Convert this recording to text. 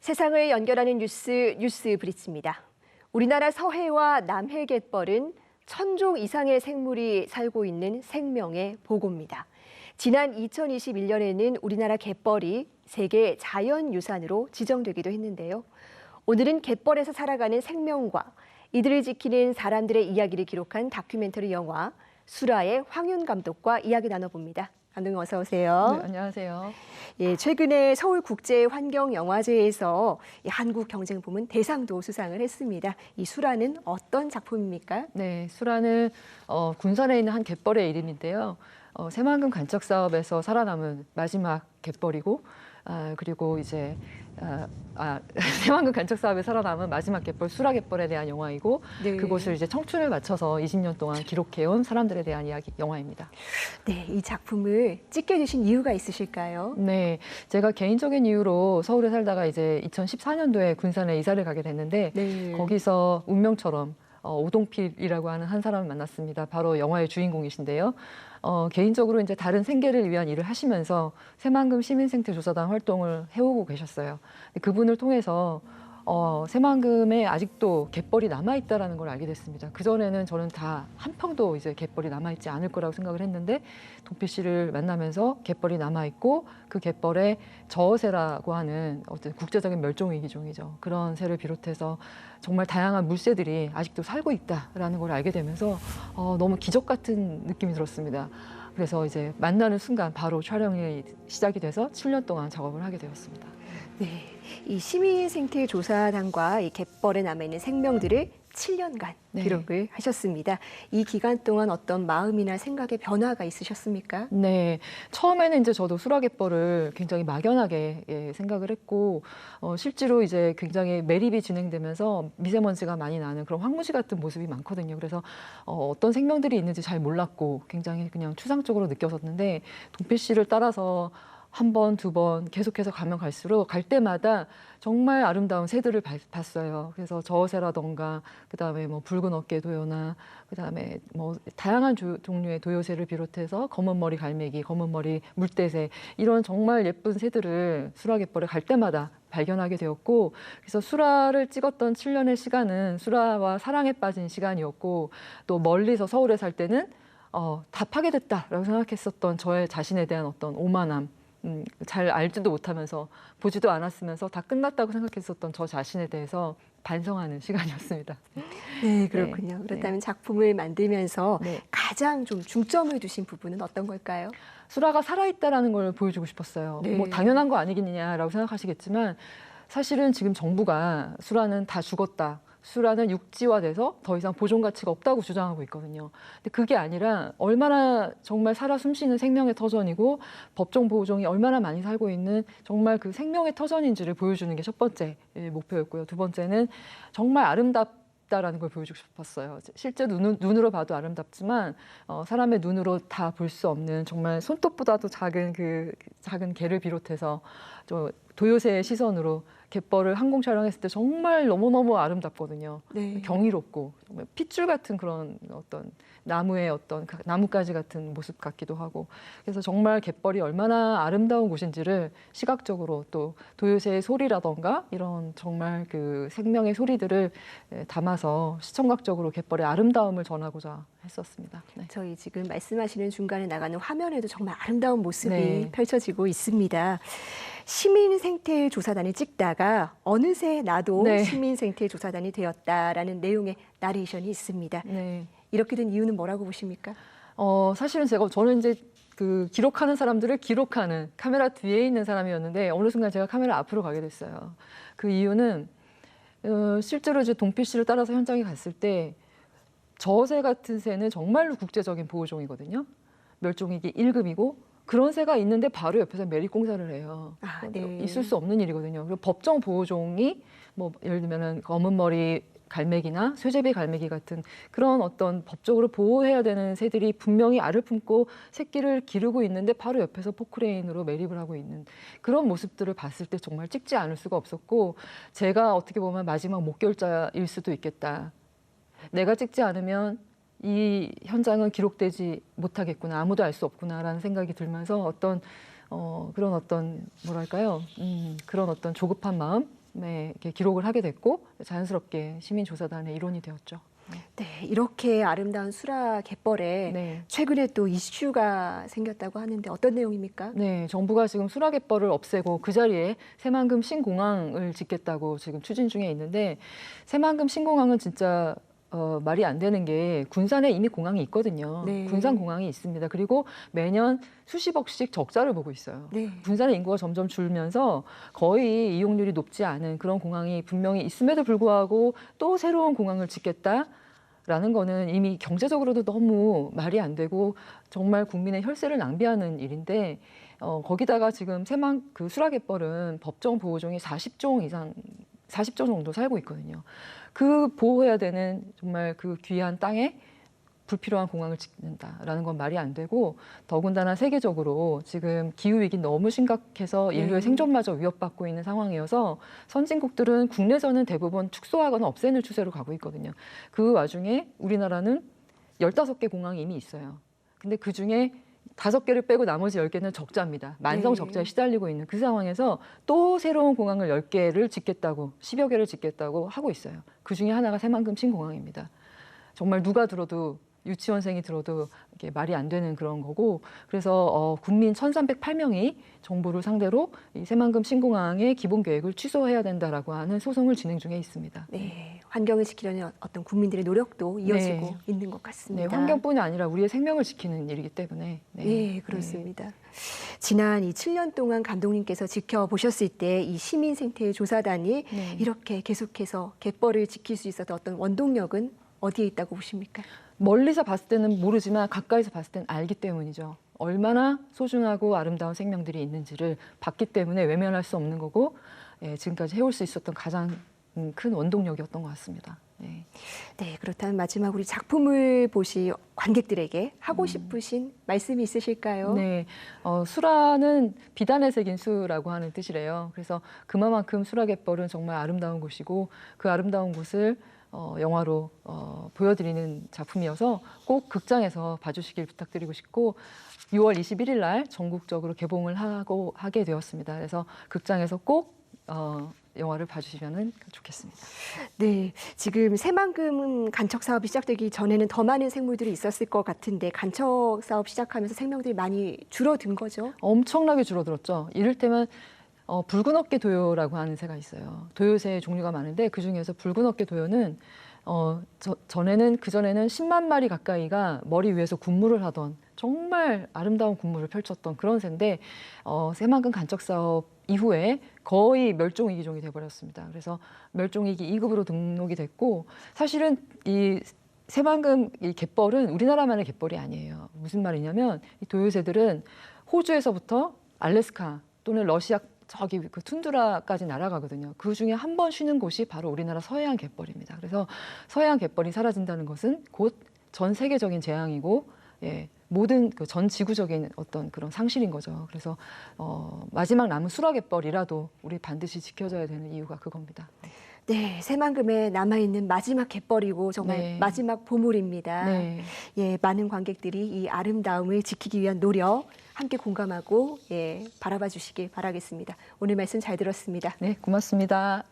세상을 연결하는 뉴스 브릿지입니다. 우리나라 서해와 남해 갯벌은 1,000종 이상의 생물이 살고 있는 생명의 보고입니다. 지난 2021년에는 우리나라 갯벌이 세계 자연유산으로 지정되기도 했는데요. 오늘은 갯벌에서 살아가는 생명과 이들을 지키는 사람들의 이야기를 기록한 다큐멘터리 영화 수라의 황윤 감독과 이야기 나눠봅니다. 감독님 어서 오세요. 네, 안녕하세요. 예, 최근에 서울국제환경영화제에서 한국경쟁부문 대상도 수상을 했습니다. 이 수라는 어떤 작품입니까? 네, 수라는 군산에 있는 한 갯벌의 이름인데요. 새만금 간척 사업에서 살아남은 마지막 갯벌이고, 그리고 이제 새만금 간척 사업에 살아남은 마지막 갯벌 수라 갯벌에 대한 영화이고, 네. 그곳을 이제 청춘을 맞춰서 20년 동안 기록해온 사람들에 대한 영화입니다. 네, 이 작품을 찍게 되신 이유가 있으실까요? 네, 제가 개인적인 이유로 서울에 살다가 이제 2014년도에 군산에 이사를 가게 됐는데, 네. 거기서 운명처럼 오동필이라고 하는 한 사람을 만났습니다. 바로 영화의 주인공이신데요. 개인적으로 이제 다른 생계를 위한 일을 하시면서 새만금 시민생태조사단 활동을 해오고 계셨어요. 그분을 통해서 새만금에 아직도 갯벌이 남아있다라는 걸 알게 됐습니다. 그전에는 저는 다 한 평도 이제 갯벌이 남아있지 않을 거라고 생각을 했는데 동필 씨를 만나면서 갯벌이 남아있고 그 갯벌에 저어새라고 하는 어떤 국제적인 멸종위기종이죠. 그런 새를 비롯해서 정말 다양한 물새들이 아직도 살고 있다라는 걸 알게 되면서 너무 기적 같은 느낌이 들었습니다. 그래서 이제 만나는 순간 바로 촬영이 시작이 돼서 7년 동안 작업을 하게 되었습니다. 네, 이 시민생태조사단과 이 갯벌에 남아있는 생명들을 7년간 네. 기록을 하셨습니다. 이 기간 동안 어떤 마음이나 생각의 변화가 있으셨습니까? 네, 처음에는 이제 저도 수라갯벌을 굉장히 막연하게 생각을 했고 실제로 이제 굉장히 매립이 진행되면서 미세먼지가 많이 나는 그런 황무지 같은 모습이 많거든요. 그래서 어떤 생명들이 있는지 잘 몰랐고 굉장히 그냥 추상적으로 느꼈었는데 동필 씨를 따라서 한 번, 두 번 계속해서 가면 갈수록 갈 때마다 정말 아름다운 새들을 봤어요. 그래서 저어새라던가 그다음에 뭐 붉은 어깨 도요나 그다음에 뭐 다양한 종류의 도요새를 비롯해서 검은 머리 갈매기, 검은 머리 물대새 이런 정말 예쁜 새들을 수라갯벌에 갈 때마다 발견하게 되었고 그래서 수라를 찍었던 7년의 시간은 수라와 사랑에 빠진 시간이었고 또 멀리서 서울에 살 때는 다 파괴됐다라고 생각했었던 저의 자신에 대한 어떤 오만함 잘 알지도 못하면서 보지도 않았으면서 다 끝났다고 생각했었던 저 자신에 대해서 반성하는 시간이었습니다. 네, 그렇군요. 네. 그렇다면 작품을 만들면서 네. 가장 좀 중점을 두신 부분은 어떤 걸까요? 수라가 살아있다라는 걸 보여주고 싶었어요. 네. 뭐 당연한 거 아니겠느냐라고 생각하시겠지만 사실은 지금 정부가 수라는 다 죽었다. 수라는 육지화돼서 더 이상 보존 가치가 없다고 주장하고 있거든요. 근데 그게 아니라 얼마나 정말 살아 숨쉬는 생명의 터전이고 법정 보호종이 얼마나 많이 살고 있는 정말 그 생명의 터전인지를 보여주는 게 첫 번째 목표였고요. 두 번째는 정말 아름답다라는 걸 보여주고 싶었어요. 실제 눈으로 봐도 아름답지만 사람의 눈으로 다 볼 수 없는 정말 손톱보다도 작은 작은 개를 비롯해서 좀 도요새의 시선으로 갯벌을 항공 촬영했을 때 정말 너무너무 아름답거든요. 네. 경이롭고 정말 핏줄 같은 그런 어떤 나무의 어떤 나뭇가지 같은 모습 같기도 하고 그래서 정말 갯벌이 얼마나 아름다운 곳인지를 시각적으로 또 도요새의 소리라던가 이런 정말 그 생명의 소리들을 담아서 시청각적으로 갯벌의 아름다움을 전하고자 했었습니다. 네. 저희 지금 말씀하시는 중간에 나가는 화면에도 정말 아름다운 모습이 네. 펼쳐지고 있습니다. 시민생태조사단을 찍다가 어느새 나도 네. 시민생태조사단이 되었다라는 내용의 나레이션이 있습니다. 네. 이렇게 된 이유는 뭐라고 보십니까? 사실은 저는 이제 그 기록하는 사람들을 기록하는 카메라 뒤에 있는 사람이었는데 어느 순간 제가 카메라 앞으로 가게 됐어요. 그 이유는 실제로 이제 동필 씨를 따라서 현장에 갔을 때 저새 같은 새는 정말로 국제적인 보호종이거든요. 멸종위기 1급이고 그런 새가 있는데 바로 옆에서 매립공사를 해요. 네. 있을 수 없는 일이거든요. 그리고 법정 보호종이 뭐 예를 들면은 검은 머리 갈매기나 쇠제비 갈매기 같은 그런 어떤 법적으로 보호해야 되는 새들이 분명히 알을 품고 새끼를 기르고 있는데 바로 옆에서 포크레인으로 매립을 하고 있는 그런 모습들을 봤을 때 정말 찍지 않을 수가 없었고 제가 어떻게 보면 마지막 목결자일 수도 있겠다. 내가 찍지 않으면 이 현장은 기록되지 못하겠구나, 아무도 알 수 없구나라는 생각이 들면서 어떤 그런 어떤 뭐랄까요, 그런 어떤 조급한 마음, 네, 이렇게 기록을 하게 됐고 자연스럽게 시민조사단의 일원이 되었죠. 네, 이렇게 아름다운 수라 갯벌에 네. 최근에 또 이슈가 생겼다고 하는데 어떤 내용입니까? 네, 정부가 지금 수라갯벌을 없애고 그 자리에 새만금 신공항을 짓겠다고 지금 추진 중에 있는데 새만금 신공항은 진짜 말이 안 되는 게 군산에 이미 공항이 있거든요. 네. 군산 공항이 있습니다. 그리고 매년 수십억씩 적자를 보고 있어요. 네. 군산의 인구가 점점 줄면서 거의 이용률이 높지 않은 그런 공항이 분명히 있음에도 불구하고 또 새로운 공항을 짓겠다라는 거는 이미 경제적으로도 너무 말이 안 되고 정말 국민의 혈세를 낭비하는 일인데 거기다가 지금 그 수라갯벌은 법정 보호종이 40종 정도 살고 있거든요. 그 보호해야 되는 정말 그 귀한 땅에 불필요한 공항을 짓는다라는 건 말이 안 되고 더군다나 세계적으로 지금 기후위기 너무 심각해서 인류의 생존마저 위협받고 있는 상황이어서 선진국들은 국내선은 대부분 축소하거나 없애는 추세로 가고 있거든요. 그 와중에 우리나라는 15개 공항이 이미 있어요. 근데 그중에 5개를 빼고 나머지 10개는 적자입니다. 만성 적자에 시달리고 있는 그 상황에서 또 새로운 공항을 10개를 짓겠다고 10여 개를 짓겠다고 하고 있어요. 그중에 하나가 새만금 신공항입니다. 정말 누가 들어도 유치원생이 들어도 이게 말이 안 되는 그런 거고 그래서 국민 1,308명이 정부를 상대로 이 새만금 신공항의 기본 계획을 취소해야 된다라고 하는 소송을 진행 중에 있습니다. 네, 환경을 지키려는 어떤 국민들의 노력도 이어지고 네. 있는 것 네, 같습니다. 환경뿐이 아니라 우리의 생명을 지키는 일이기 때문에. 네, 그렇습니다. 지난 이 7년 동안 감독님께서 지켜보셨을 때 이 시민 생태 조사단이 네. 이렇게 계속해서 갯벌을 지킬 수 있었던 어떤 원동력은 어디에 있다고 보십니까? 멀리서 봤을 때는 모르지만 가까이서 봤을 때는 알기 때문이죠. 얼마나 소중하고 아름다운 생명들이 있는지를 봤기 때문에 외면할 수 없는 거고 지금까지 해올 수 있었던 가장 큰 원동력이었던 것 같습니다. 네. 네, 그렇다면 마지막 우리 작품을 보시 관객들에게 하고 싶으신 말씀이 있으실까요? 네, 수라는 비단의 색인 수라고 하는 뜻이래요. 그래서 그만큼 수라갯벌은 정말 아름다운 곳이고 그 아름다운 곳을 영화로 보여드리는 작품이어서 꼭 극장에서 봐주시길 부탁드리고 싶고 6월 21일 날 전국적으로 개봉을 하게 되었습니다. 그래서 극장에서 꼭 영화를 봐주시면 좋겠습니다. 네, 지금 새만금 간척 사업이 시작되기 전에는 더 많은 생물들이 있었을 것 같은데 간척 사업 시작하면서 생명들이 많이 줄어든 거죠? 엄청나게 줄어들었죠. 이를테면 붉은 어깨 도요라고 하는 새가 있어요. 도요새 종류가 많은데 그 중에서 붉은 어깨 도요는 그전에는 10만 마리 가까이가 머리 위에서 군무를 하던 정말 아름다운 군무를 펼쳤던 그런 새인데 새만금 간척 사업 이후에 거의 멸종위기 종이 돼버렸습니다. 그래서 멸종위기 2급으로 등록이 됐고 사실은 이 새만금 이 갯벌은 우리나라만의 갯벌이 아니에요. 무슨 말이냐면 이 도요새들은 호주에서부터 알래스카 또는 러시아 저기 그 툰드라까지 날아가거든요. 그 중에 한 번 쉬는 곳이 바로 우리나라 서해안 갯벌입니다. 그래서 서해안 갯벌이 사라진다는 것은 곧 전 세계적인 재앙이고 모든 그 전 지구적인 어떤 그런 상실인 거죠. 그래서 마지막 남은 수라갯벌이라도 우리 반드시 지켜줘야 되는 이유가 그겁니다. 네, 새만금에 남아있는 마지막 갯벌이고 정말 네. 마지막 보물입니다. 네. 예, 많은 관객들이 이 아름다움을 지키기 위한 노력 함께 공감하고 바라봐 주시길 바라겠습니다. 오늘 말씀 잘 들었습니다. 네, 고맙습니다.